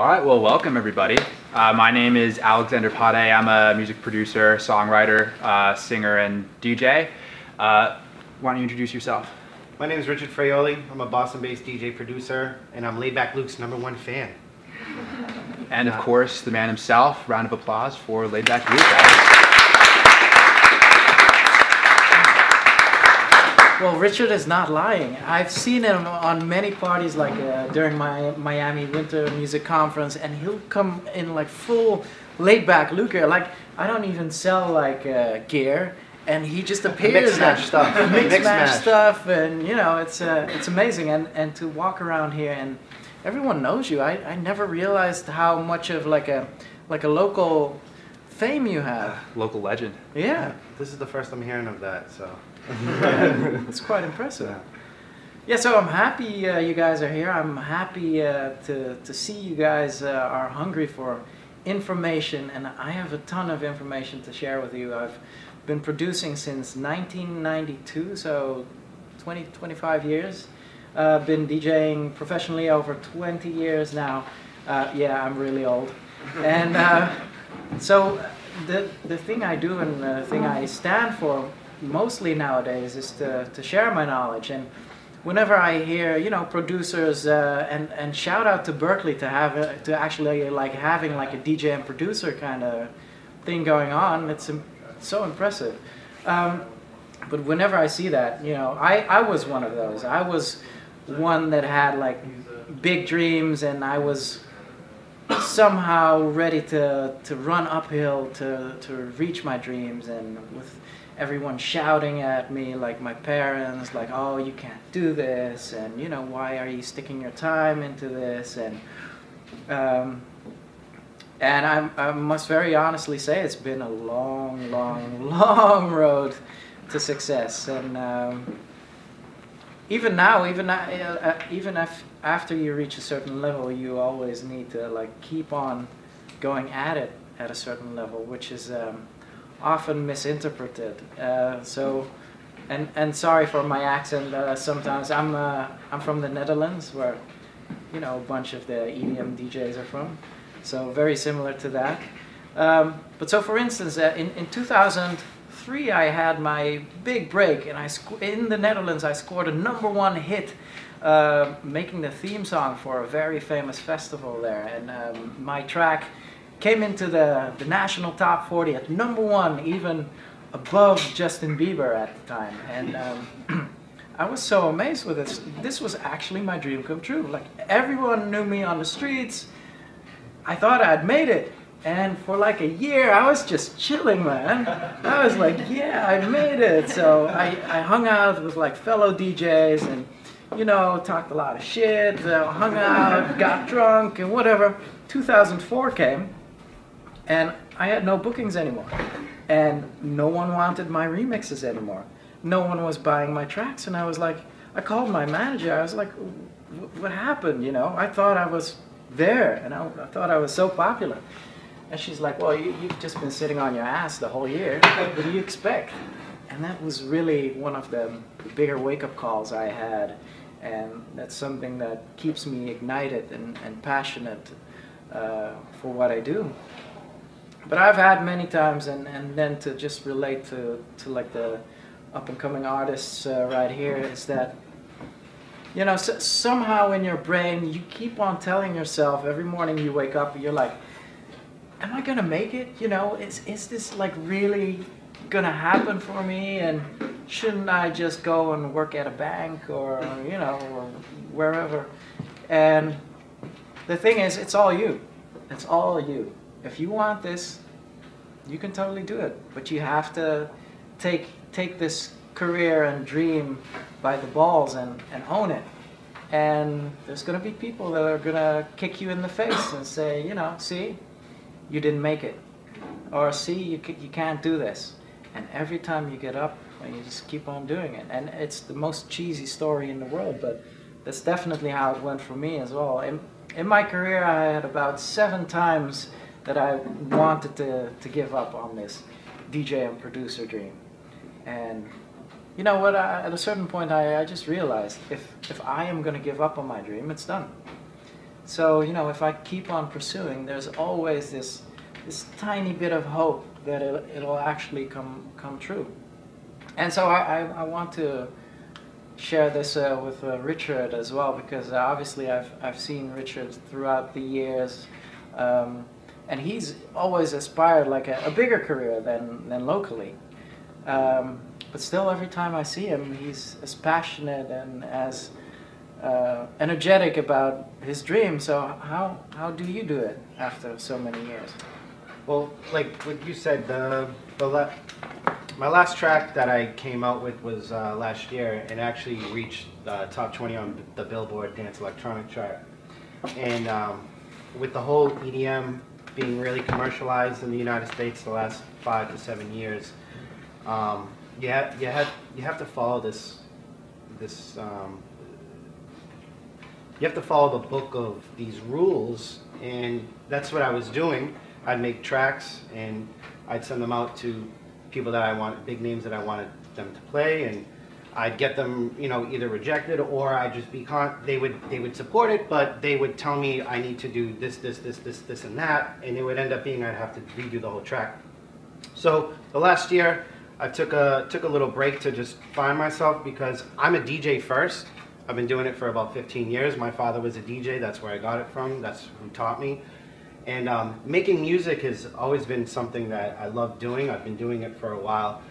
All right, well, welcome everybody. My name is Alexander Pade. I'm a music producer, songwriter, singer, and DJ. Why don't you introduce yourself? My name is Richard Fraioli. I'm a Boston-based DJ producer, and I'm Laidback Luke's #1 fan. And of course, the man himself. Round of applause for Laidback Luke, guys. Well, Richard is not lying. I've seen him on many parties, like during my Miami Winter Music Conference, and he'll come in like full Laidback Luke gear. Like, I don't even sell like gear, and he just appears. Mix-match stuff. Mix-match stuff, and you know, it's amazing. And to walk around here, and everyone knows you. I never realized how much of like a local fame you have. Local legend. Yeah. This is the first I'm hearing of that, so. It's quite impressive. Yeah, so I'm happy you guys are here. I'm happy to see you guys are hungry for information, and I have a ton of information to share with you. I've been producing since 1992, so 25 years. Been DJing professionally over 20 years now. Yeah, I'm really old. And so the thing I do and the thing I stand for mostly nowadays is to share my knowledge. And whenever I hear, you know, producers and shout out to Berkeley to actually like having like a DJ and producer kind of thing going on, it's so impressive. But whenever I see that, you know, I was one of those. I was one that had like big dreams, and I was somehow ready to run uphill to reach my dreams, and with everyone shouting at me, like my parents, like, oh, you can't do this, and you know, why are you sticking your time into this? And I must very honestly say it's been a long road to success. And even now, even if after you reach a certain level, you always need to like keep on going at it at a certain level, which is often misinterpreted. So, and sorry for my accent. Sometimes I'm from the Netherlands, where you know a bunch of the EDM DJs are from. So very similar to that. But so, for instance, in 2003, I had my big break, and in the Netherlands I scored a #1 hit, making the theme song for a very famous festival there, and my track came into the national top 40 at #1, even above Justin Bieber at the time. And I was so amazed with this. This was actually my dream come true. Like, everyone knew me on the streets. I thought I'd made it. And for like a year, I was just chilling, man. I was like, yeah, I made it. So I hung out with like fellow DJs and, you know, talked a lot of shit, hung out, got drunk and whatever. 2004 came, and I had no bookings anymore. And no one wanted my remixes anymore. No one was buying my tracks. And I was like, I called my manager. I was like, what happened, you know? I thought I was there, and I thought I was so popular. And she's like, well, you've just been sitting on your ass the whole year. What do you expect? And that was really one of the bigger wake-up calls I had. And that's something that keeps me ignited and passionate for what I do. But I've had many times, and then to just relate to like the up-and-coming artists right here, is that, you know, somehow in your brain, you keep on telling yourself every morning you wake up, you're like, am I gonna make it? You know, is this like really gonna happen for me? And shouldn't I just go and work at a bank, or you know, or wherever? And the thing is, it's all you. It's all you. If you want this, you can totally do it. But you have to take this career and dream by the balls and own it. And there's gonna be people that are gonna kick you in the face and say, you know, see, you didn't make it, or see, you can't do this. And every time you get up, you just keep on doing it. And it's the most cheesy story in the world, but that's definitely how it went for me as well. In my career, I had about 7 times that I wanted to give up on this DJ and producer dream. And you know what, at a certain point I just realized, if I am going to give up on my dream, it's done. So, you know, if I keep on pursuing, there's always this tiny bit of hope that it'll actually come true. And so I want to share this with Richard as well, because obviously I've seen Richard throughout the years, and he's always aspired like a bigger career than locally. But still, every time I see him, he's as passionate and as energetic about his dream. So how do you do it after so many years? Well, like what you said, my last track that I came out with was last year, and actually reached top 20 on the Billboard Dance Electronic chart. And with the whole EDM being really commercialized in the United States the last 5 to 7 years, you have to follow this you have to follow the book of these rules, and that's what I was doing. I'd make tracks and I'd send them out to people that I want, big names that I wanted them to play, and I'd get them, you know, either rejected or I'd just be they would support it, but they would tell me I need to do this, and that, and it would end up being I'd have to redo the whole track. So the last year I took a little break to just find myself, because I'm a DJ first. I've been doing it for about 15 years. My father was a DJ. That's where I got it from. That's who taught me. And making music has always been something that I love doing. I've been doing it for a while.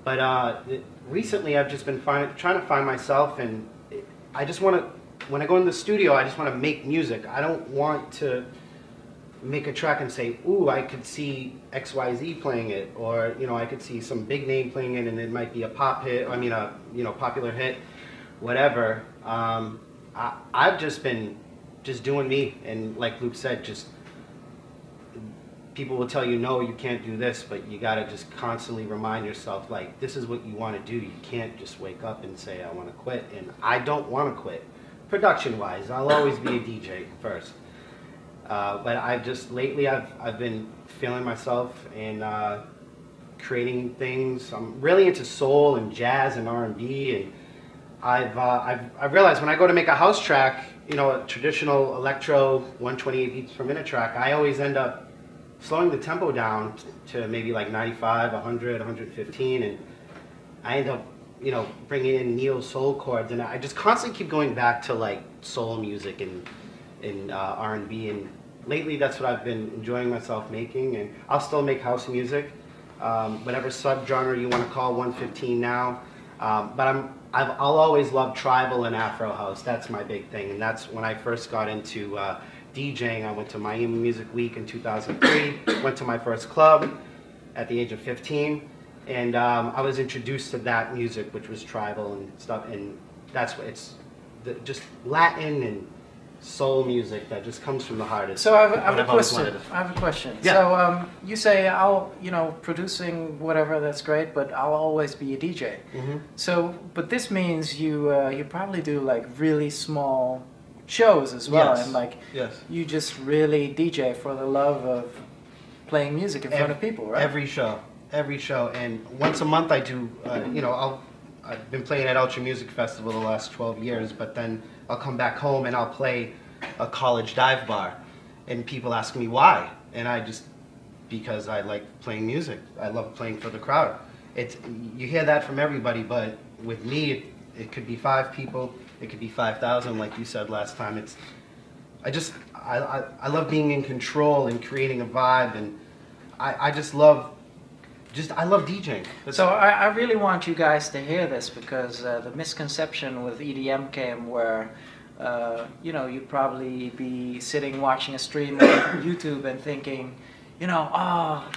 But recently I've just been trying to find myself, and I just want to, when I go in the studio, I just want to make music. I don't want to make a track and say, ooh, I could see XYZ playing it, or, you know, I could see some big name playing it and it might be a pop hit, I mean a, you know, popular hit, whatever. I've just been doing me, and like Luke said, just people will tell you, no, you can't do this, but you gotta just constantly remind yourself, like, this is what you want to do. You can't just wake up and say, I want to quit. And I don't want to quit. Production wise, I'll always be a DJ first. But lately I've been feeling myself and creating things. I'm really into soul and jazz and R&B, and I've realized when I go to make a house track, you know, a traditional electro 128 beats per minute track, I always end up slowing the tempo down to maybe like 95, 100, 115, and I end up, you know, bringing in neo soul chords, and I just constantly keep going back to like soul music and R&B, and lately that's what I've been enjoying myself making. And I'll still make house music, whatever subgenre you want to call 115 now, but I'll always love tribal and Afro house. That's my big thing, and that's when I first got into DJing. I went to Miami Music Week in 2003, went to my first club at the age of 15, and I was introduced to that music, which was tribal and stuff, and that's what it's just Latin and soul music that just comes from the heart. So I have a question. I have a question. Yeah. So you say, you know, producing whatever, that's great, but I'll always be a DJ. Mm-hmm. So, but this means you probably do like really small shows as well, yes. And like yes. you just really DJ for the love of playing music in front of people, right? Every show, and once a month I do. You know, I've been playing at Ultra Music Festival the last 12 years, but then I'll come back home and I'll play a college dive bar, and people ask me why, and because I like playing music. I love playing for the crowd. You hear that from everybody, but with me, it could be 5 people. It could be 5,000, like you said last time. I love being in control and creating a vibe, and I love DJing. So I really want you guys to hear this, because the misconception with EDM came where, you know, you'd probably be sitting watching a stream on YouTube and thinking, you know, oh,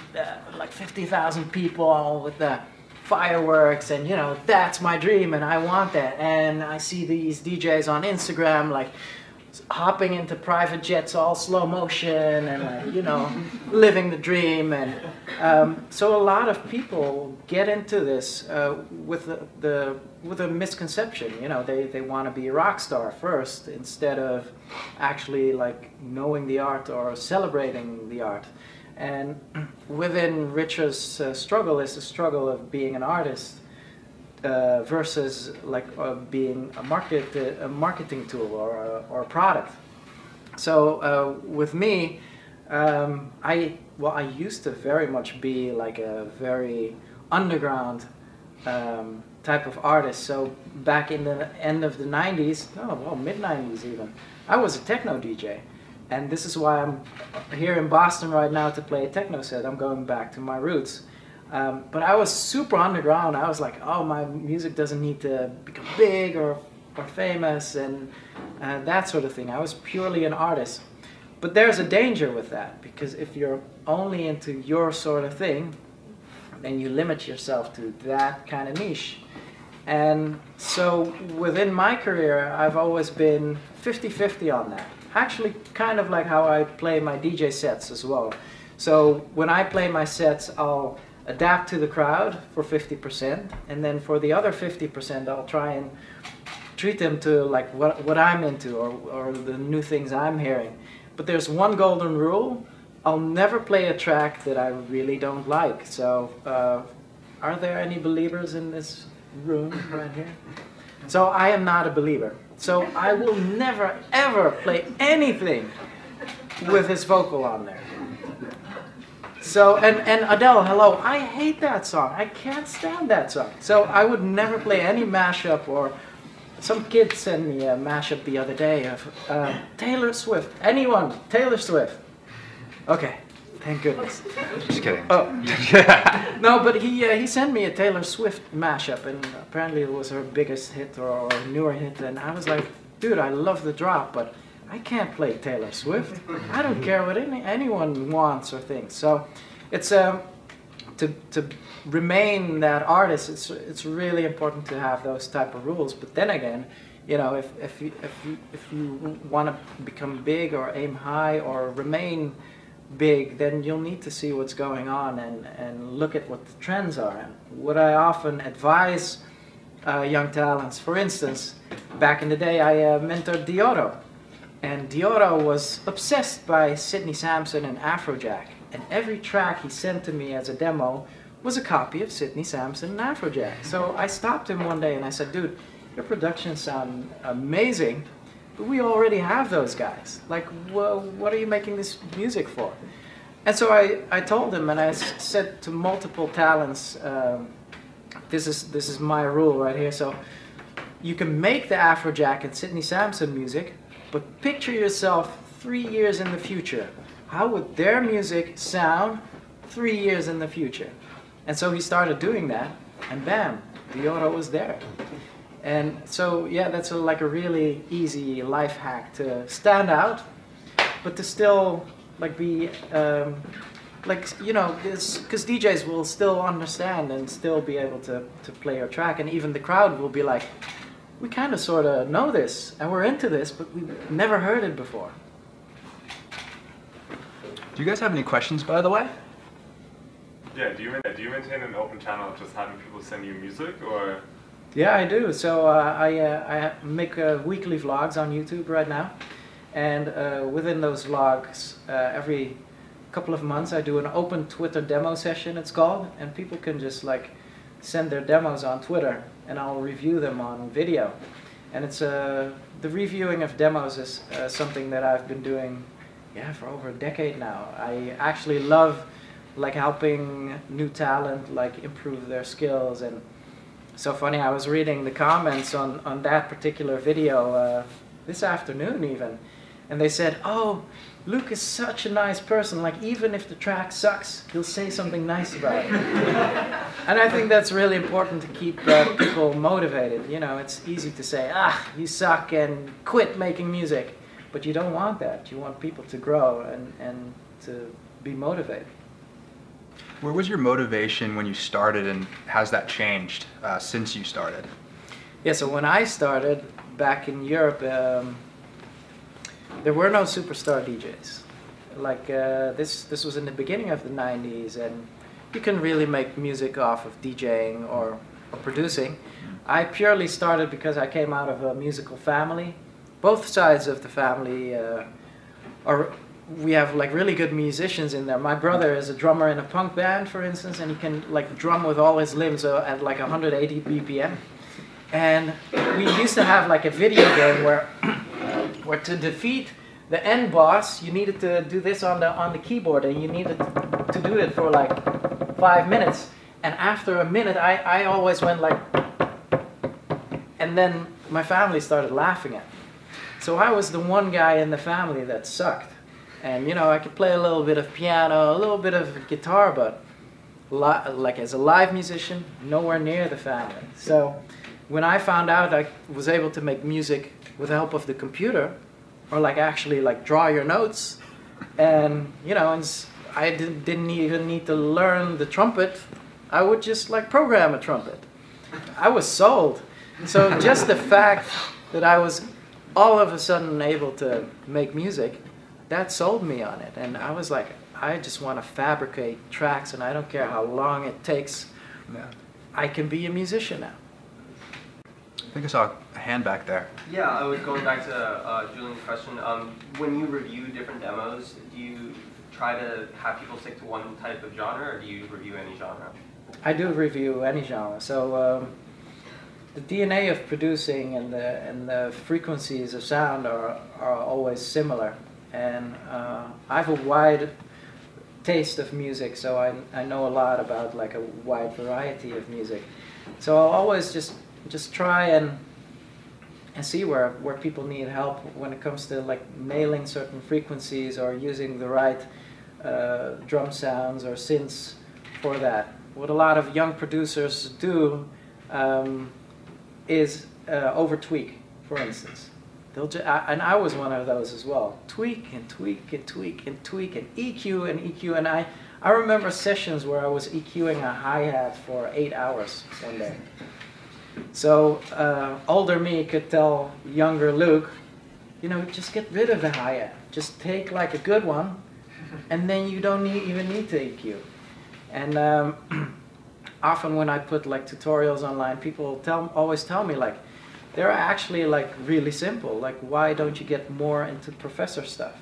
like 50,000 people with the fireworks, and you know, that's my dream and I want that. And I see these DJs on Instagram like hopping into private jets all slow motion and like, you know, living the dream. And so a lot of people get into this with a misconception. You know, they want to be a rock star first instead of actually like knowing the art or celebrating the art. And within Richard's struggle is the struggle of being an artist versus like being a marketing tool or a product. So with me, I used to very much be like a very underground type of artist. So back in the end of the 90s, mid 90s even, I was a techno DJ. And this is why I'm here in Boston right now to play a techno set. I'm going back to my roots. But I was super underground. I was like, oh, my music doesn't need to become big or famous and that sort of thing. I was purely an artist. But there's a danger with that, because if you're only into your sort of thing, then you limit yourself to that kind of niche. And so within my career, I've always been 50-50 on that. Actually, kind of like how I play my DJ sets as well. So when I play my sets, I'll adapt to the crowd for 50%, and then for the other 50%, I'll try and treat them to like what I'm into or the new things I'm hearing. But there's one golden rule: I'll never play a track that I really don't like. So are there any believers in this room right here? So I am not a believer. So I will never ever play anything with his vocal on there. So, and Adele, hello, I hate that song. I can't stand that song. So I would never play any mashup. Or some kid sent me a mashup the other day of Taylor Swift. Anyone? Taylor Swift. Okay, thank goodness. Just kidding. Oh. No, but he sent me a Taylor Swift mashup, and apparently it was her biggest hit or newer hit. And I was like, dude, I love the drop, but I can't play Taylor Swift. I don't care what anyone wants or thinks. So it's to remain that artist, it's really important to have those type of rules. But then again, you know, if you want to become big or aim high or remain big, then you'll need to see what's going on and look at what the trends are. And what I often advise young talents, for instance, back in the day I mentored Deodo. And Deodo was obsessed by Sidney Samson and Afrojack. And every track he sent to me as a demo was a copy of Sidney Samson and Afrojack. So I stopped him one day and I said, dude, your productions sound amazing, but we already have those guys. Like, what are you making this music for? And so I told him, and I said to multiple talents, this is my rule right here. So you can make the Afrojack and Sidney Samson music, but picture yourself 3 years in the future. How would their music sound 3 years in the future? And so he started doing that, and bam, Deodo was there. And so, yeah, that's like a really easy life hack to stand out, but to still like be, like, you know, because DJs will still understand and still be able to play your track, and even the crowd will be like, we kind of sort of know this, and we're into this, but we've never heard it before. Do you guys have any questions, by the way? Yeah, do you maintain an open channel of just having people send you music, or? Yeah, I do. So I make weekly vlogs on YouTube right now, and within those vlogs, every couple of months I do an open Twitter demo session, it's called, and people can just like send their demos on Twitter, and I'll review them on video. And it's the reviewing of demos is something that I've been doing, yeah, for over a decade now. I actually love like helping new talent like improve their skills. And so funny, I was reading the comments on that particular video this afternoon even, and they said, oh, Luke is such a nice person, like even if the track sucks, he'll say something nice about it. And I think that's really important to keep people motivated. You know, it's easy to say, ah, you suck and quit making music, but you don't want that. You want people to grow and to be motivated. Where was your motivation when you started, and how's that changed since you started? Yeah, so when I started back in Europe, there were no superstar DJs. Like this was in the beginning of the 90s, and you can really make music off of DJing or producing. I purely started because I came out of a musical family. Both sides of the family we have like really good musicians in there. My brother is a drummer in a punk band, for instance, and he can like drum with all his limbs at like 180 BPM. And we used to have like a video game where to defeat the end boss, you needed to do this on the keyboard, and you needed to do it for like 5 minutes. And after a minute, I always went like, and then my family started laughing at me. So I was the one guy in the family that sucked. And you know, I could play a little bit of piano, a little bit of guitar, but like as a live musician, nowhere near the family. So when I found out I was able to make music with the help of the computer, or like actually like draw your notes, and you know, and I didn't even need to learn the trumpet. I would just like program a trumpet. I was sold. So just the fact that I was all of a sudden able to make music, that sold me on it. And I was like, I just want to fabricate tracks, and I don't care how long it takes. Yeah. I can be a musician now. I think I saw a hand back there. Yeah, I was going back to Julian's question. When you review different demos, do you try to have people stick to one type of genre, or do you review any genre? I do review any genre. So the DNA of producing and the frequencies of sound are always similar. And I have a wide taste of music, so I know a lot about like a wide variety of music. So I'll always just try and see where people need help when it comes to like nailing certain frequencies or using the right drum sounds or synths for that. What a lot of young producers do is over tweak, for instance. And I was one of those as well. Tweak and tweak and tweak and tweak and EQ and EQ. And I remember sessions where I was EQing a hi-hat for 8 hours one day. So older me could tell younger Luke, you know, just get rid of the hi-hat. Just take like a good one, and then you don't even need to EQ. And often when I put like tutorials online, people always tell me like, they're actually like really simple. Like, why don't you get more into professor stuff?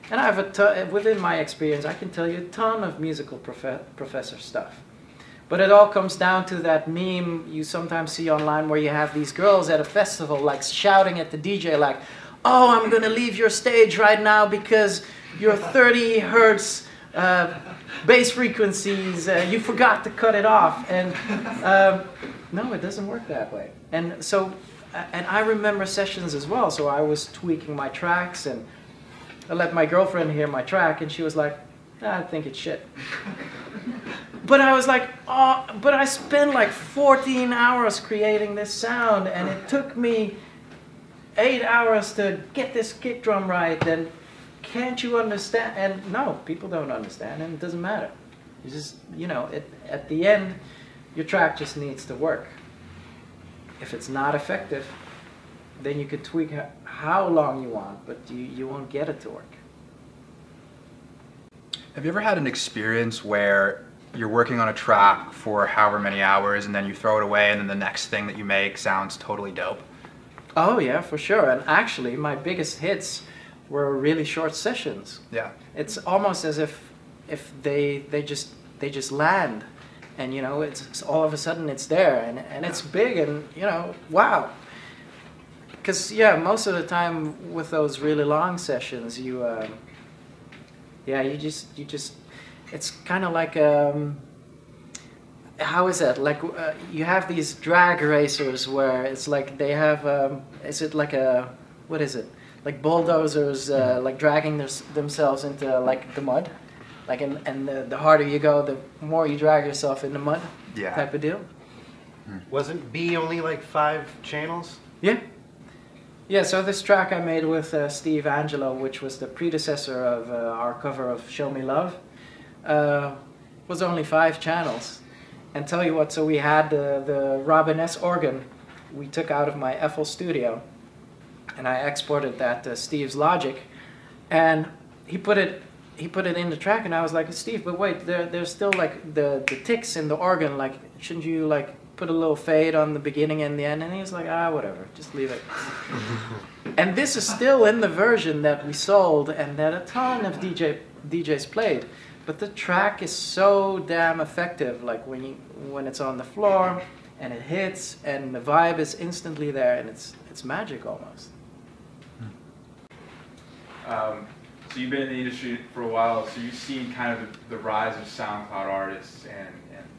And I have within my experience, I can tell you a ton of musical professor stuff. But it all comes down to that meme you sometimes see online where you have these girls at a festival like shouting at the DJ like, oh, I'm gonna leave your stage right now because your 30 hertz bass frequencies, you forgot to cut it off. And no, it doesn't work that way. And so, and I remember sessions as well, so I was tweaking my tracks, and I let my girlfriend hear my track, and she was like, I think it's shit. But I was like, oh, but I spent like 14 hours creating this sound, and it took me 8 hours to get this kick drum right, and can't you understand? And no, people don't understand, and it doesn't matter. You just, you know, at the end, your track just needs to work. If it's not effective, then you could tweak how long you want, but you won't get it to work. Have you ever had an experience where you're working on a track for however many hours and then you throw it away and then the next thing that you make sounds totally dope? Oh yeah, for sure. And actually, my biggest hits were really short sessions. Yeah. It's almost as if they just land. And you know, it's all of a sudden it's there, and it's big, and you know, wow. Because yeah, most of the time with those really long sessions, you just, it's kind of like how is that? Like you have these drag racers where it's like they have is it like a, what is it? Like bulldozers like dragging themselves into like the mud. Like, and the harder you go, the more you drag yourself in the mud, yeah, type of deal. Wasn't B only like 5 channels? Yeah. Yeah, so this track I made with Steve Angelo, which was the predecessor of our cover of Show Me Love, was only 5 channels. And tell you what, so we had the Robin S. organ we took out of my FL Studio, and I exported that to Steve's Logic, and he put it in the track, and I was like, Steve, but wait, there's still like the ticks in the organ, like shouldn't you like put a little fade on the beginning and the end? And he was like, whatever, just leave it. And this is still in the version that we sold and that a ton of DJs played. But the track is so damn effective, like when it's on the floor and it hits and the vibe is instantly there, and it's magic almost. So you've been in the industry for a while, so you've seen kind of the rise of SoundCloud artists and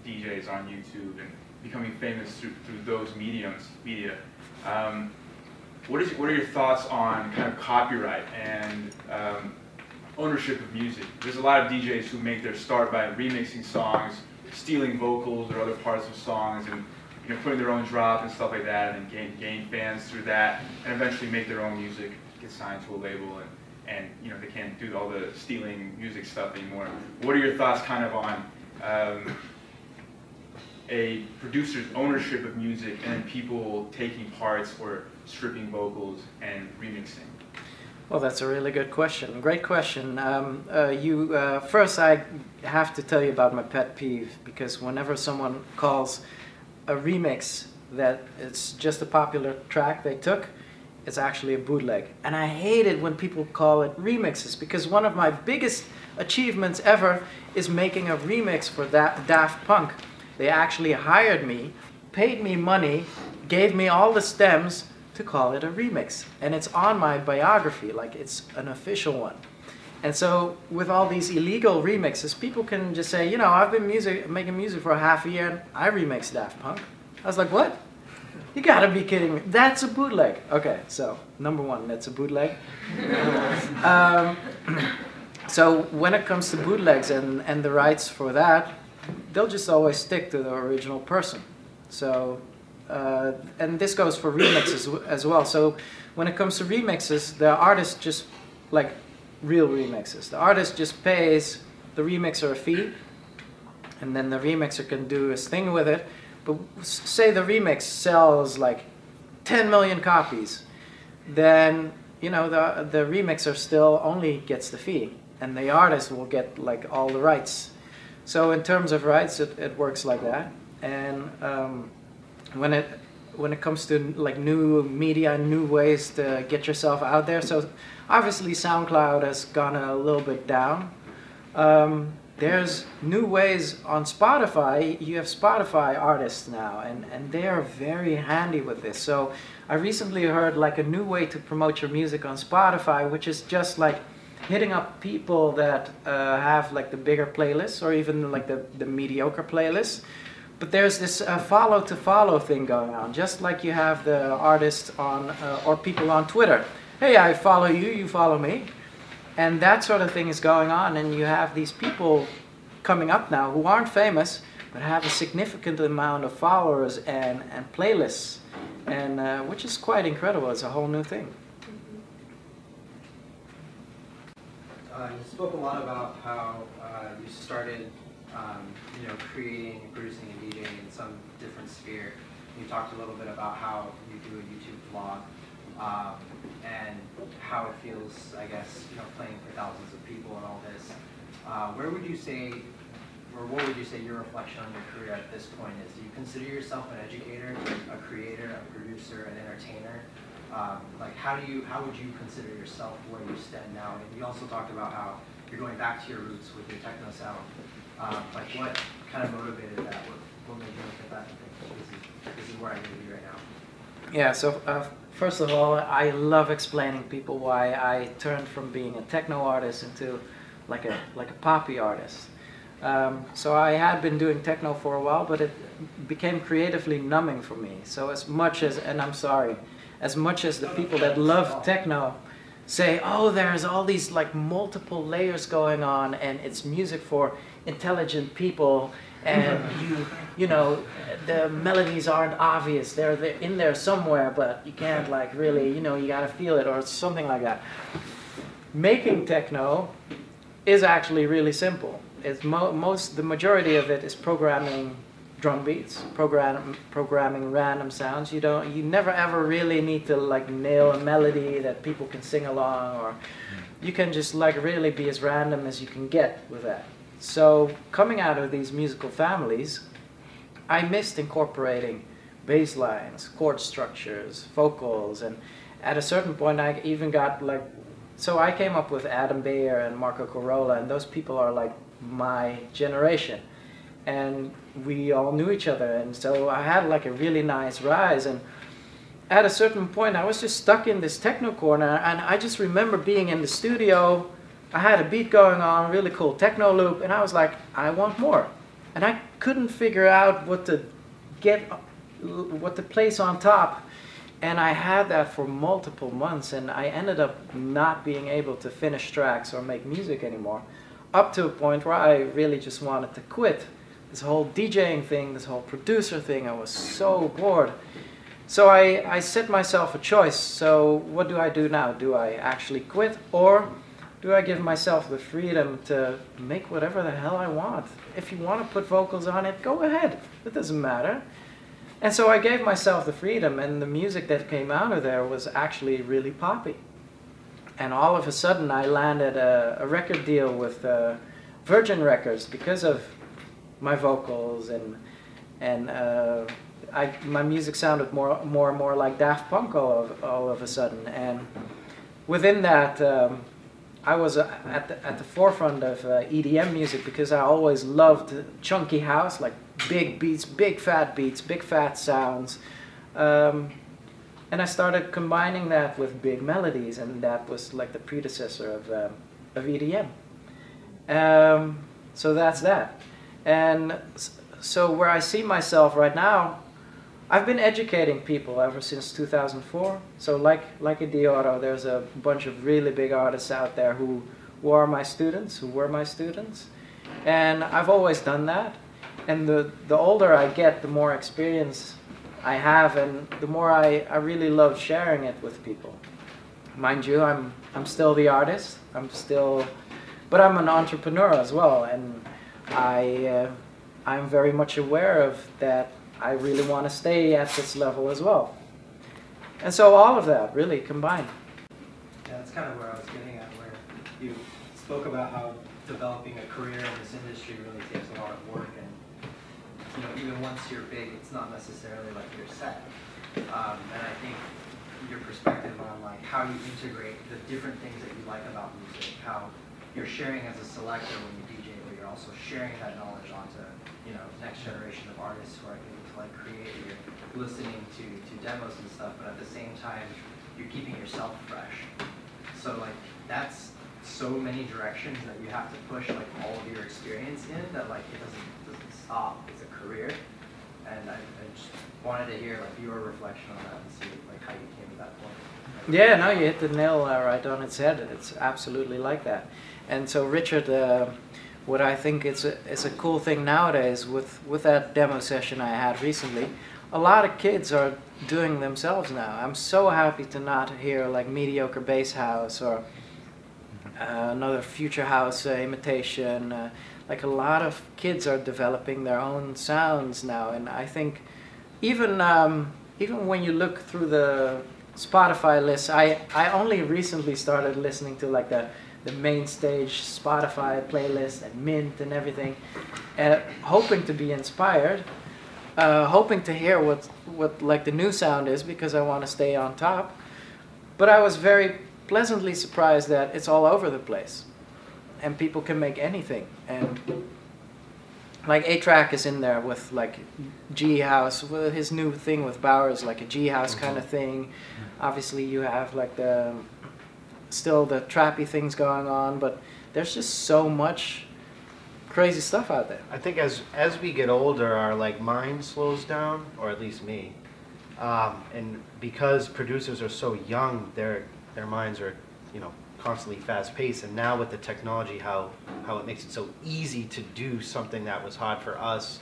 DJs on YouTube and becoming famous through those media. What are your thoughts on kind of copyright and ownership of music? There's a lot of DJs who make their start by remixing songs, stealing vocals or other parts of songs, and putting their own drop and stuff like that, and gain fans through that, and eventually make their own music, get signed to a label, and they can't do all the stealing music stuff anymore. What are your thoughts kind of on a producer's ownership of music and people taking parts or stripping vocals and remixing? Well, that's a really good question. Great question. First, I have to tell you about my pet peeve, because whenever someone calls a remix that it's just a popular track they took, it's actually a bootleg. And I hate it when people call it remixes, because one of my biggest achievements ever is making a remix for that Daft Punk. They actually hired me, paid me money, gave me all the stems to call it a remix. And it's on my biography, like it's an official one. And so with all these illegal remixes, people can just say, I've been making music for half a year and I remixed Daft Punk. I was like, what? You gotta be kidding me. That's a bootleg. Okay, so number one, that's a bootleg. So when it comes to bootlegs and the rights for that, they'll just always stick to the original person. So, and this goes for remixes as well. So when it comes to remixes, the artist just, like real remixes, the artist just pays the remixer a fee, and then the remixer can do his thing with it. But say the remix sells like 10 million copies, then the remixer still only gets the fee, and the artist will get like all the rights. So in terms of rights, it works like that. And when it comes to like new media, new ways to get yourself out there, so obviously SoundCloud has gone a little bit down. There's new ways on Spotify. You have Spotify artists now, and they are very handy with this. So I recently heard like a new way to promote your music on Spotify, which is just like hitting up people that have like the bigger playlists, or even like the mediocre playlists. But there's this follow to follow thing going on, just like you have the artists on or people on Twitter. Hey, I follow you, you follow me. And that sort of thing is going on, and you have these people coming up now who aren't famous, but have a significant amount of followers and playlists, and which is quite incredible. It's a whole new thing. You spoke a lot about how you started, creating, producing, and DJing in some different sphere. You talked a little bit about how you do a YouTube vlog, and how it feels, I guess, playing for thousands of people and all this. Where would you say, or what would you say your reflection on your career at this point is? Do you consider yourself an educator, a creator, a producer, an entertainer? How would you consider yourself where you stand now? And you also talked about how you're going back to your roots with your techno sound. What kind of motivated that? What made you look at that and think, this is where I need to be right now? Yeah, so first of all, I love explaining people why I turned from being a techno artist into like a poppy artist. So I had been doing techno for a while, but it became creatively numbing for me. So as much as, and I'm sorry, as much as the people that love techno say, oh, there's all these like multiple layers going on, and it's music for intelligent people, and the melodies aren't obvious. They're in there somewhere, but you can't like really, you gotta feel it, or something like that. Making techno is actually really simple. It's the majority of it is programming drum beats, programming random sounds. You never ever really need to like nail a melody that people can sing along, or you can just like really be as random as you can get with that. So coming out of these musical families, I missed incorporating bass lines, chord structures, vocals, and at a certain point I even got like, so I came up with Adam Beyer and Marco Corolla, and those people are like my generation. And we all knew each other, and so I had like a really nice rise, and at a certain point, I was just stuck in this techno corner, and I just remember being in the studio. I had a beat going on, really cool techno loop, and I was like, I want more. And I couldn't figure out what to place on top. And I had that for multiple months, and I ended up not being able to finish tracks or make music anymore, up to a point where I really just wanted to quit. This whole DJing thing, this whole producer thing, I was so bored. So I set myself a choice. So what do I do now? Do I actually quit, or do I give myself the freedom to make whatever the hell I want? If you want to put vocals on it, go ahead. It doesn't matter. And so I gave myself the freedom, and the music that came out of there was actually really poppy. And all of a sudden I landed a record deal with Virgin Records because of my vocals, and my music sounded more and more like Daft Punk all of a sudden. And within that, I was at the forefront of EDM music because I always loved chunky house, like big beats, big fat sounds. And I started combining that with big melodies, and that was like the predecessor of EDM. So that's that. And so where I see myself right now, I've been educating people ever since 2004. So like a Dioro, there's a bunch of really big artists out there who were my students. And I've always done that. And the older I get, the more experience I have, and the more I really love sharing it with people. Mind you, I'm still the artist. But I'm an entrepreneur as well, and I'm very much aware of that. I really want to stay at this level as well. And so all of that really combined. Yeah, that's kind of where I was getting at, where you spoke about how developing a career in this industry really takes a lot of work, and you know, even once you're big, it's not necessarily like you're set. And I think your perspective on like how you integrate the different things that you like about music, how you're sharing as a selector when you DJ, but you're also sharing that knowledge onto, you know, next generation of artists who are able to like create. You're listening to demos and stuff, but at the same time, you're keeping yourself fresh. So like that's so many directions that you have to push like all of your experience in, that like it doesn't stop. It's a career, and I just wanted to hear like your reflection on that and see like how you came to that point. Yeah, no, you hit the nail right on its head. It's absolutely like that. And so Richard, what I think is a cool thing nowadays with that demo session I had recently, a lot of kids are doing themselves now. I'm so happy to not hear like mediocre bass house or another future house imitation. Like a lot of kids are developing their own sounds now, and I think even when you look through the Spotify list, I only recently started listening to like the main stage Spotify playlist and Mint and everything, hoping to be inspired, hoping to hear what like the new sound is, because I want to stay on top. But I was very pleasantly surprised that it's all over the place, and people can make anything. And like A-Track is in there with like G house, with his new thing with Bowers, like a G house kind of thing. Obviously you have like still the trappy things going on, but there's just so much crazy stuff out there. I think as we get older, our like mind slows down, or at least me. And because producers are so young, their minds are, you know, constantly fast paced. And now with the technology, how it makes it so easy to do something that was hard for us,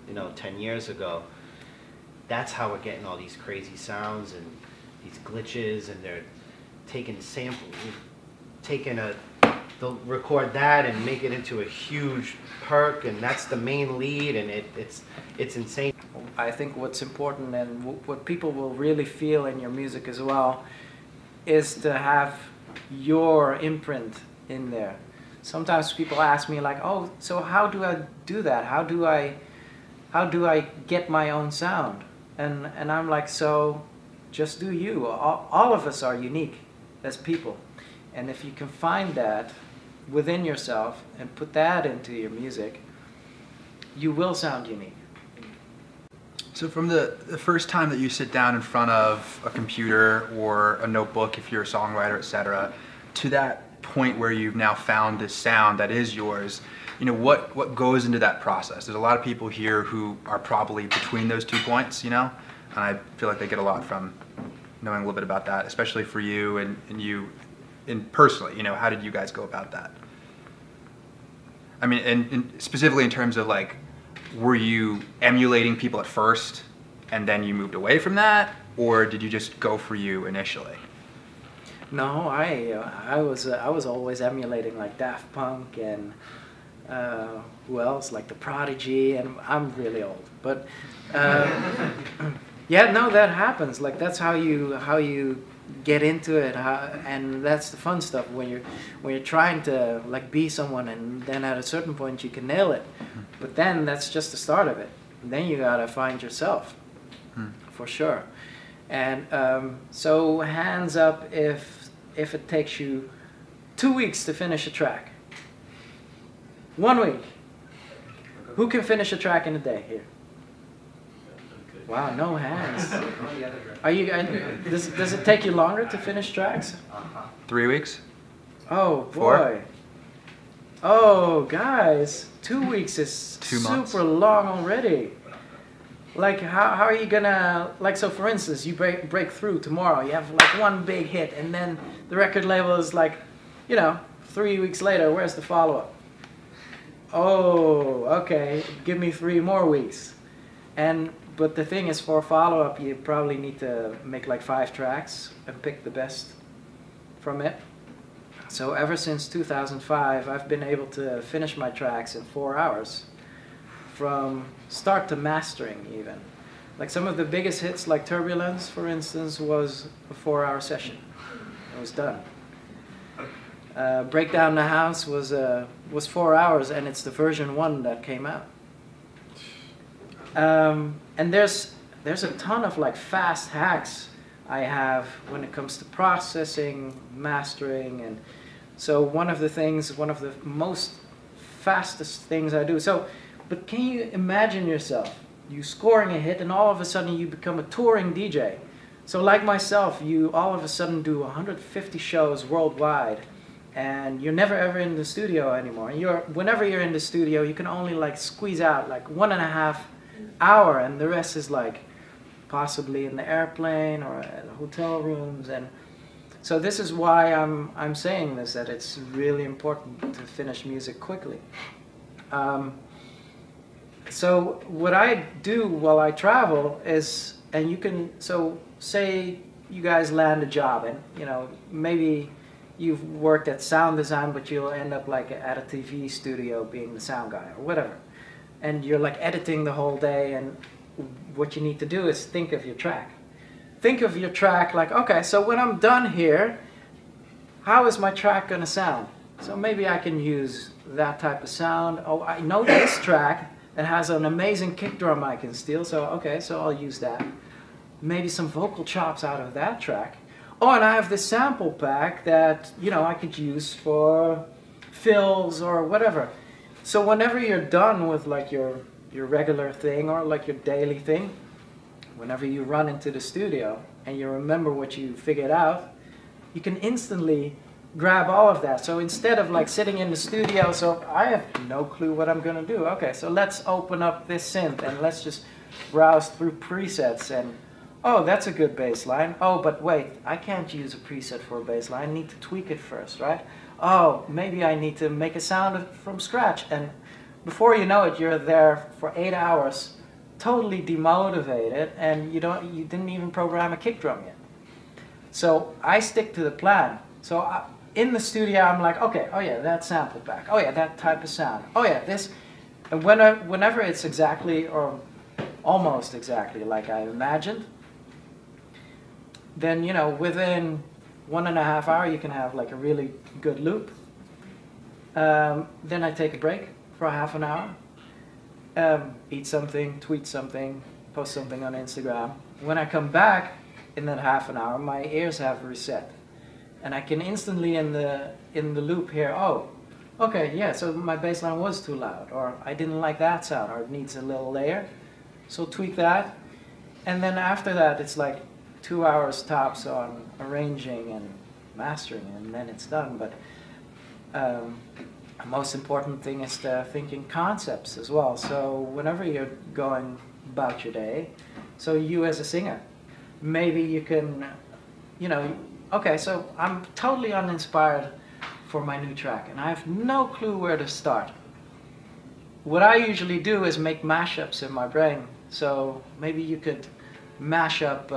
you know, 10 years ago. That's how we're getting all these crazy sounds and these glitches, and they're taking samples, they'll record that and make it into a huge perk, and that's the main lead, and it's insane. I think what's important, and what people will really feel in your music as well, is to have your imprint in there. Sometimes people ask me like, oh, so how do I do that? How do I get my own sound? And I'm like, so just do you. All of us are unique as people. And if you can find that within yourself and put that into your music, you will sound unique. So from the first time that you sit down in front of a computer or a notebook, if you're a songwriter, etc., to that point where you've now found this sound that is yours, you know, what goes into that process? There's a lot of people here who are probably between those 2 points, you know, and I feel like they get a lot from knowing a little bit about that, especially for you and you personally, you know, how did you guys go about that? I mean, and specifically in terms of like, were you emulating people at first and then you moved away from that, or did you just go for you initially? No, I was always emulating like Daft Punk and who else, like The Prodigy, and I'm really old, but yeah, no, that happens. Like that's how you get into it, and that's the fun stuff when you're trying to like be someone, and then at a certain point you can nail it. But then that's just the start of it. Then you gotta find yourself, for sure. And so hands up if it takes you 2 weeks to finish a track. 1 week. Who can finish a track in a day here? Wow, no hands. Are you? Does it take you longer to finish tracks? 3 weeks? Oh boy. 4? Oh guys, 2 weeks is 2 months. super long already. Like how are you gonna, like, so for instance, you break through tomorrow, you have like one big hit, and then the record label is like, you know, 3 weeks later, where's the follow-up? Oh, okay, give me 3 more weeks. But the thing is, for follow-up, you probably need to make like 5 tracks and pick the best from it. So ever since 2005, I've been able to finish my tracks in 4 hours, from start to mastering even. Like some of the biggest hits, like Turbulence, for instance, was a 4-hour session. It was done. Break Down the House was 4 hours, and it's the version 1 that came out. And there's a ton of like fast hacks I have when it comes to processing, mastering, and so one of the most fastest things I do. So, but can you imagine yourself, you scoring a hit, and all of a sudden you become a touring DJ. So like myself, you all of a sudden do 150 shows worldwide, and you're never ever in the studio anymore. Whenever you're in the studio, you can only like squeeze out like 1.5 hour, and the rest is like possibly in the airplane or at hotel rooms. And so this is why I'm saying this, that it's really important to finish music quickly. So what I do while I travel is, and you can, so say you guys land a job, and you know, maybe you've worked at sound design, but you'll end up like at a TV studio being the sound guy or whatever. And you're like editing the whole day, and what you need to do is think of your track. Think of your track like, okay, so when I'm done here, how is my track gonna sound? So maybe I can use that type of sound. Oh, I know this track that has an amazing kick drum I can steal, so okay, so I'll use that. Maybe some vocal chops out of that track. Oh, and I have this sample pack that, you know, I could use for fills or whatever. So whenever you're done with like your regular thing or like your daily thing, whenever you run into the studio and you remember what you figured out, you can instantly grab all of that. So instead of like sitting in the studio, so I have no clue what I'm gonna do. Okay, so let's open up this synth and let's just browse through presets, and oh, that's a good bass line. Oh, but wait, I can't use a preset for a bass line. I need to tweak it first, right? Oh, maybe I need to make a sound from scratch. And before you know it, you're there for 8 hours, totally demotivated, and you didn't even program a kick drum yet. So I stick to the plan. So in the studio, I'm like, okay, oh yeah, that sample pack. Oh yeah, that type of sound. Oh yeah, this. And whenever it's exactly or almost exactly like I imagined, then, you know, within 1.5 hours, you can have like a really good loop. Then I take a break for half an hour, eat something, tweet something, post something on Instagram. When I come back in that half an hour, my ears have reset, and I can instantly in the loop hear, oh, okay, yeah, so my bass line was too loud, or I didn't like that sound, or it needs a little layer, so tweak that. And then after that, it's like 2 hours tops on arranging and mastering, and then it's done. But the most important thing is the thinking concepts as well. So whenever you're going about your day, so you as a singer, maybe you can, you know, okay, so I'm totally uninspired for my new track, and I have no clue where to start. What I usually do is make mashups in my brain. So maybe you could mash up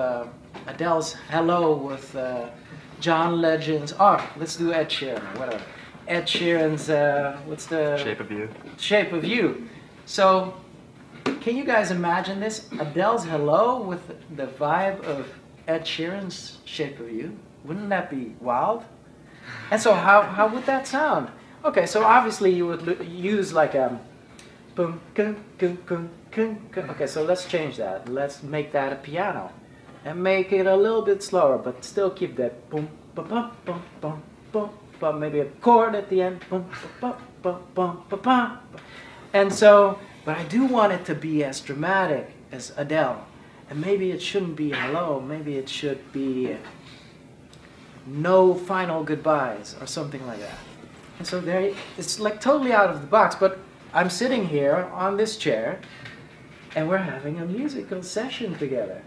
Adele's Hello with John Legend's, let's do Ed Sheeran or whatever. Ed Sheeran's, what's the? Shape of You. Shape of You. So can you guys imagine this? Adele's Hello with the vibe of Ed Sheeran's Shape of You? Wouldn't that be wild? And so how would that sound? Okay, so obviously you would use like a boom, okay, so let's change that. Let's make that a piano and make it a little bit slower, but still keep that boom, ba bum, bum, bum, bum, bum, maybe a chord at the end, boom, ba bum, bum, bum, bum. And so, but I do want it to be as dramatic as Adele. And maybe it shouldn't be hello, maybe it should be no final goodbyes or something like that. And so there, it's like totally out of the box, but I'm sitting here on this chair and we're having a musical session together.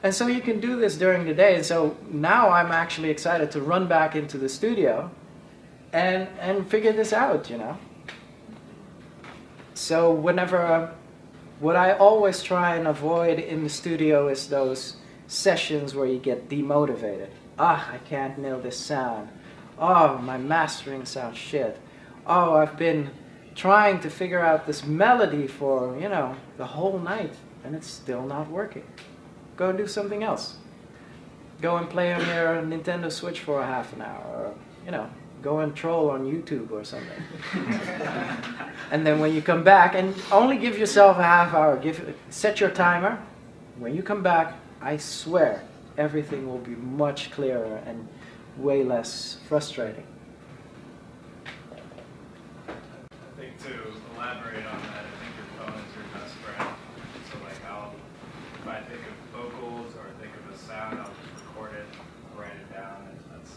And so you can do this during the day. And so now I'm actually excited to run back into the studio and figure this out, you know. So whenever, what I always try and avoid in the studio is those sessions where you get demotivated. I can't nail this sound. Oh, my mastering sounds shit. Oh, I've been trying to figure out this melody for, you know, the whole night and it's still not working. Go and do something else. Go and play on your Nintendo Switch for a half an hour, or, you know, go and troll on YouTube or something. And then when you come back, and only give yourself a half hour, set your timer. When you come back, I swear, everything will be much clearer and way less frustrating. I think to elaborate on that, I think your phone is your best friend. So like if I think of vocals or think of a sound, I'll just record it, write it down, and that's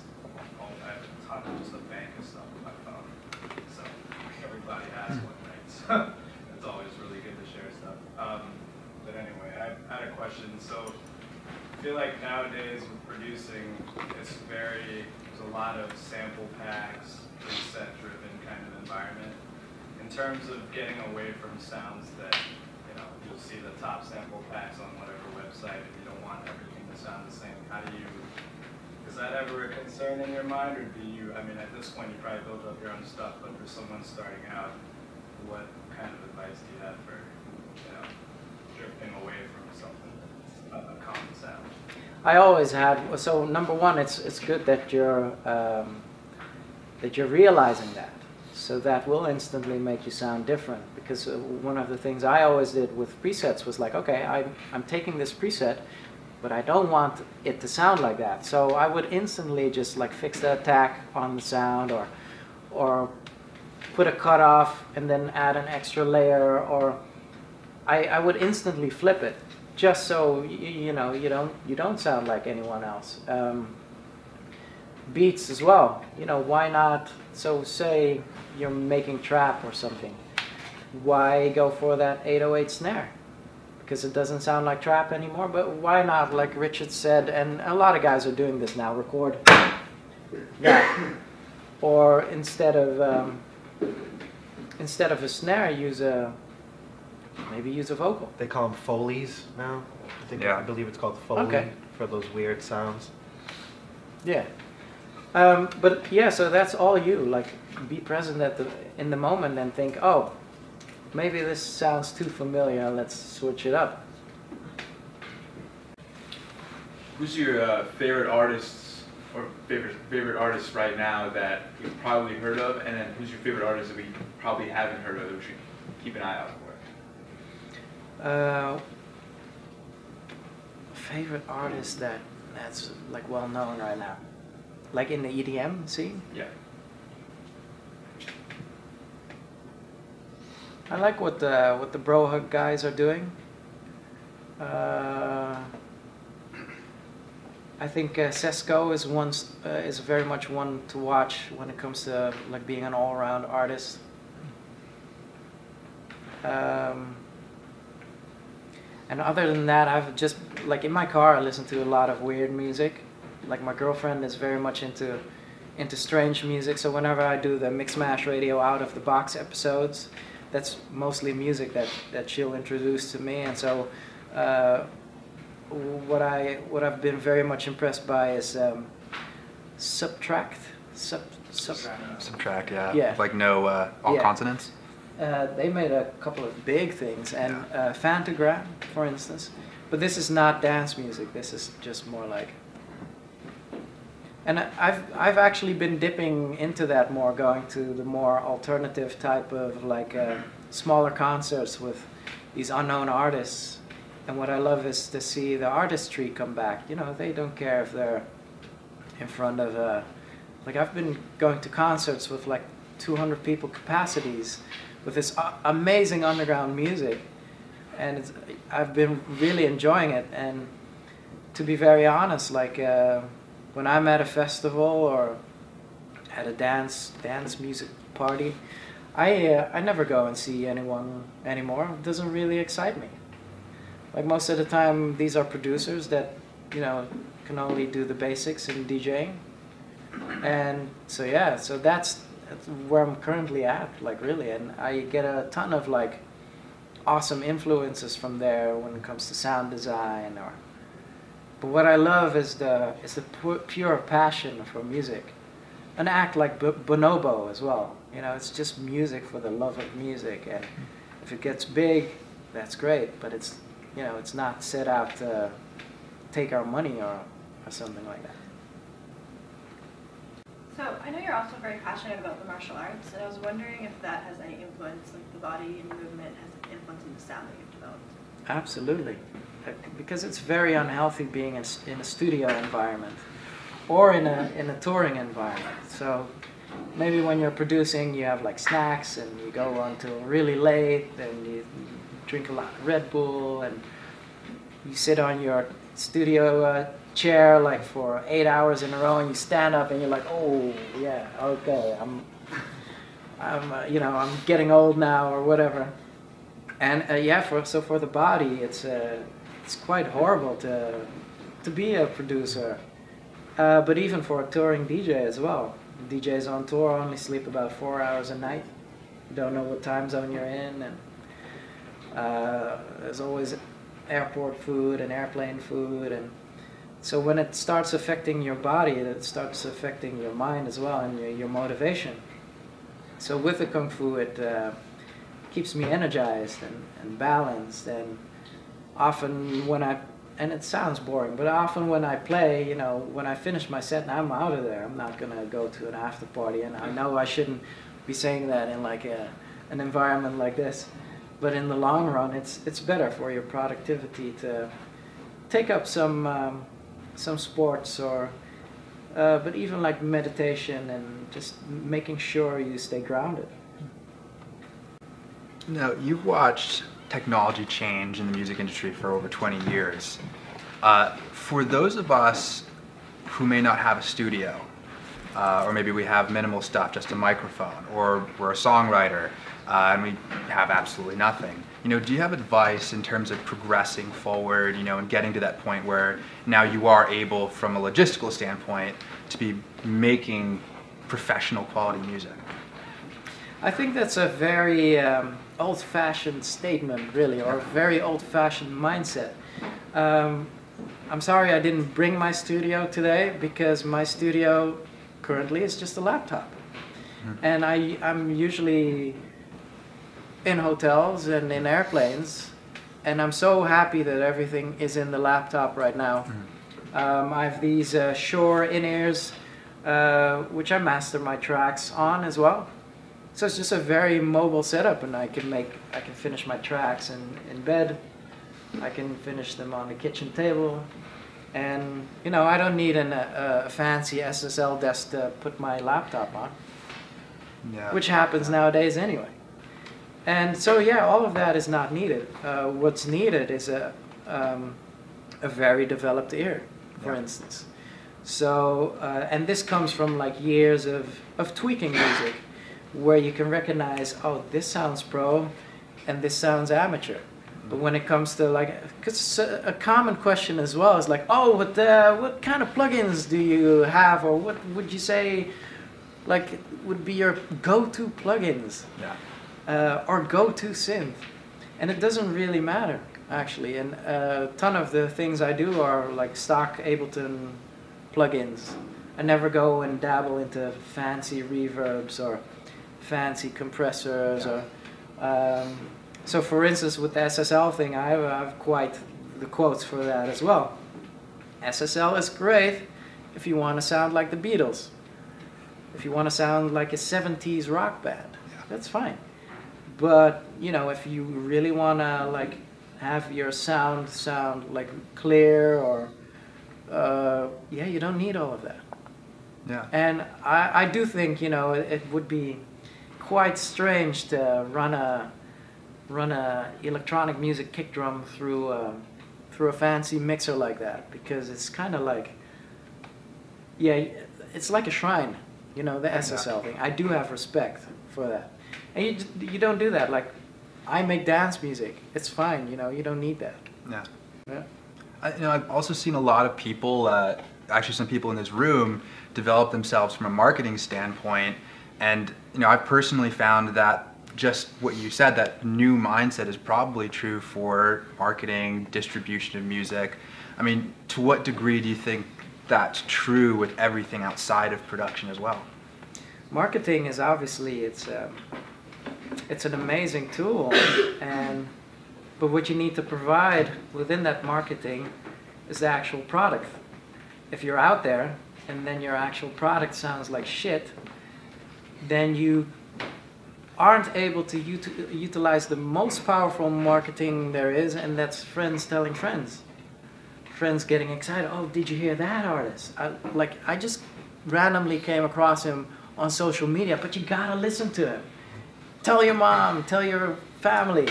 all. I have a ton of just a bank of stuff on my phone. So everybody has one, right? So it's always really good to share stuff. But anyway, I had a question. So I feel like nowadays with producing, there's a lot of sample packs, preset driven kind of environment. In terms of getting away from sounds that, you know, you'll see the top sample packs on whatever website and you don't want everything to sound the same, is that ever a concern in your mind, or do you, I mean, at this point you probably built up your own stuff, but for someone starting out, what kind of advice do you have for, you know, drifting away from something that's a common sound? I always had, so number one, it's good that you're realizing that. So that will instantly make you sound different, because one of the things I always did with presets was like, okay, I'm taking this preset, but I don't want it to sound like that. So I would instantly just like fix the attack on the sound, or put a cutoff and then add an extra layer, or I would instantly flip it, just so you know you don't sound like anyone else. Beats as well, you know, why not? So say you're making trap or something, why go for that 808 snare? Because it doesn't sound like trap anymore, but why not, like Richard said, and a lot of guys are doing this now, record that. Or instead of a snare, maybe use a vocal. They call them Foleys now. I believe it's called Foley for those weird sounds. Yeah. But yeah, so that's all you. Like, be present in the moment and think, oh, maybe this sounds too familiar. Let's switch it up. Who's your favorite artists or favorite artists right now that you've probably heard of, and then who's your favorite artist that we probably haven't heard of that we should keep an eye out for? Favorite artist that's like well known right now, like in the EDM scene. Yeah. I like what the Bro Hug guys are doing. I think Sesko is very much one to watch when it comes to like being an all-around artist. And other than that, I've just, like in my car, I listen to a lot of weird music. Like my girlfriend is very much into strange music, so whenever I do the Mix Mash Radio Out of the Box episodes, that's mostly music that she'll introduce to me. And so what I've been very much impressed by is Subtract, yeah. Yeah. Like no all Yeah. consonants. They made a couple of big things, and Fantagram, for instance. But this is not dance music. This is just more like. And I've actually been dipping into that more, going to the more alternative type of like smaller concerts with these unknown artists. And what I love is to see the artistry come back. You know, they don't care if they're in front of like I've been going to concerts with like 200 people capacities with this amazing underground music, and I've been really enjoying it. And to be very honest, like when I'm at a festival or at a dance music party, I never go and see anyone anymore. It doesn't really excite me. Like most of the time, these are producers that, you know, can only do the basics in DJing. And so yeah, so that's where I'm currently at, like really, and I get a ton of like awesome influences from there when it comes to sound design. But what I love is the pure passion for music. An act like Bonobo as well. You know, it's just music for the love of music, and if it gets big, that's great. But it's, you know, it's not set out to take our money or something like that. So I know you're also very passionate about the martial arts, and I was wondering if that has any influence, like the body and movement has influence in the sound that you've developed. Absolutely, because it's very unhealthy being in a studio environment or in a touring environment. So maybe when you're producing, you have like snacks and you go until really late, and you drink a lot of Red Bull, and you sit on your studio chair like for 8 hours in a row, and you stand up and you're like, oh yeah, okay, I'm you know, I'm getting old now or whatever. And yeah, for the body, it's quite horrible to be a producer, but even for a touring DJ as well. DJs on tour only sleep about 4 hours a night. You don't know what time zone you're in, and there's always airport food and airplane food, and so when it starts affecting your body, it starts affecting your mind as well, and your motivation. So with the Kung Fu, it keeps me energized and balanced, and often when and it sounds boring, but often when I play, you know, when I finish my set and I'm out of there, I'm not gonna go to an after party, and I know I shouldn't be saying that in like an environment like this, but in the long run, it's better for your productivity to take up some sports or but even like meditation and just making sure you stay grounded. Now, you've watched technology change in the music industry for over 20 years. For those of us who may not have a studio, or maybe we have minimal stuff, just a microphone, or we're a songwriter, and we have absolutely nothing. You know, do you have advice in terms of progressing forward, you know, and getting to that point where now you are able, from a logistical standpoint, to be making professional quality music? I think that's a very old-fashioned statement, really, or a very old-fashioned mindset. I'm sorry I didn't bring my studio today, because my studio currently is just a laptop. And I'm usually in hotels and in airplanes, and I'm so happy that everything is in the laptop right now. I have these Shure in-ears, which I master my tracks on as well. So it's just a very mobile setup, and I can finish my tracks in bed. I can finish them on the kitchen table, and you know, I don't need a fancy SSL desk to put my laptop on, which happens nowadays anyway. And so yeah, all of that is not needed. What's needed is a a very developed ear, for instance. So, and this comes from like years of tweaking music, where you can recognize, oh, this sounds pro, and this sounds amateur. But when it comes to like, because a common question as well is like, oh, what kind of plugins do you have, or what would you say, like, would be your go-to plugins, or go-to synth? And it doesn't really matter, actually. And a ton of the things I do are like stock Ableton plugins. I never go and dabble into fancy reverbs or fancy compressors or. So for instance, with the SSL thing, I have quite the quotes for that as well. SSL is great if you want to sound like the Beatles. If you want to sound like a 70s rock band, that's fine. But, you know, if you really want to like have your sound like clear or, yeah, you don't need all of that. Yeah. And I do think, you know, it would be quite strange to run a electronic music kick drum through a fancy mixer like that, because it's kind of like, yeah, it's like a shrine, you know, the SSL thing. I do have respect for that, and you don't do that. Like, I make dance music, it's fine, you know, you don't need that. Yeah. Yeah. You know, I've also seen a lot of people, actually some people in this room, develop themselves from a marketing standpoint, and you know, I've personally found that just what you said, that new mindset is probably true for marketing, distribution of music. I mean, to what degree do you think that's true with everything outside of production as well? Marketing is obviously, it's an amazing tool, but what you need to provide within that marketing is the actual product. If you're out there and then your actual product sounds like shit, then you aren't able to utilize the most powerful marketing there is, and that's friends telling friends. Friends getting excited, oh, did you hear that artist? I just randomly came across him on social media, but you gotta listen to him. Tell your mom, tell your family.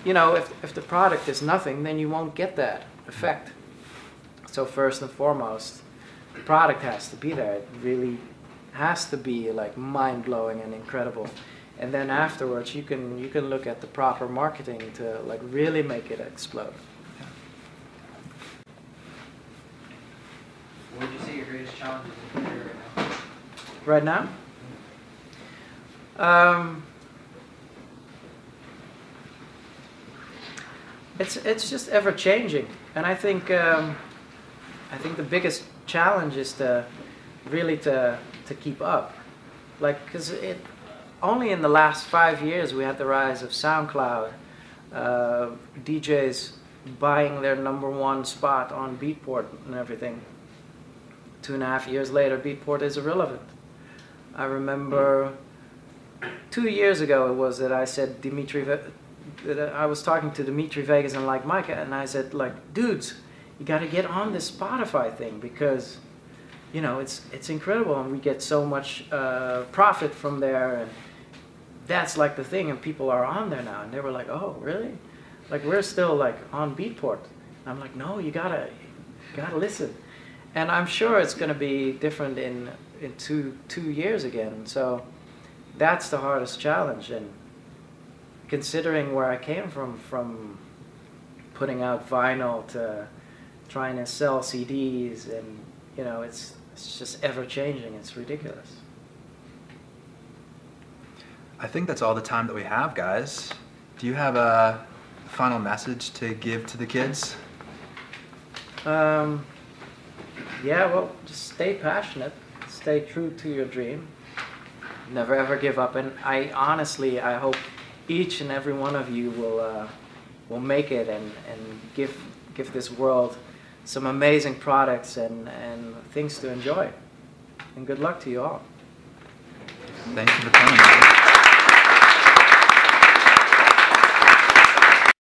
You know, if the product is nothing, then you won't get that effect. So first and foremost, the product has to be there. It really has to be like mind-blowing and incredible, and then afterwards you can look at the proper marketing to like really make it explode. What would you say your greatest challenge is in your career Right now? It's just ever changing, and I think the biggest challenge is to keep up, like, because only in the last 5 years we had the rise of SoundCloud, DJs buying their #1 spot on Beatport and everything. 2.5 years later, Beatport is irrelevant. I remember 2 years ago it was that I said that I was talking to Dimitri Vegas and like Micah, and I said, like, dudes, you got to get on this Spotify thing, because you know, it's incredible, and we get so much profit from there, and that's like the thing, and people are on there now, and they were like, oh, really? Like, we're still like on Beatport. And I'm like, no, you gotta listen. And I'm sure it's gonna be different in 2 years again. So that's the hardest challenge, and considering where I came from putting out vinyl to trying to sell CDs, and you know, it's just ever changing. It's ridiculous. I think that's all the time that we have, guys. Do you have a final message to give to the kids? Yeah, well, just stay passionate, stay true to your dream, never ever give up, and I hope each and every one of you will make it and give this world some amazing products and things to enjoy. And good luck to you all. Thank you for coming.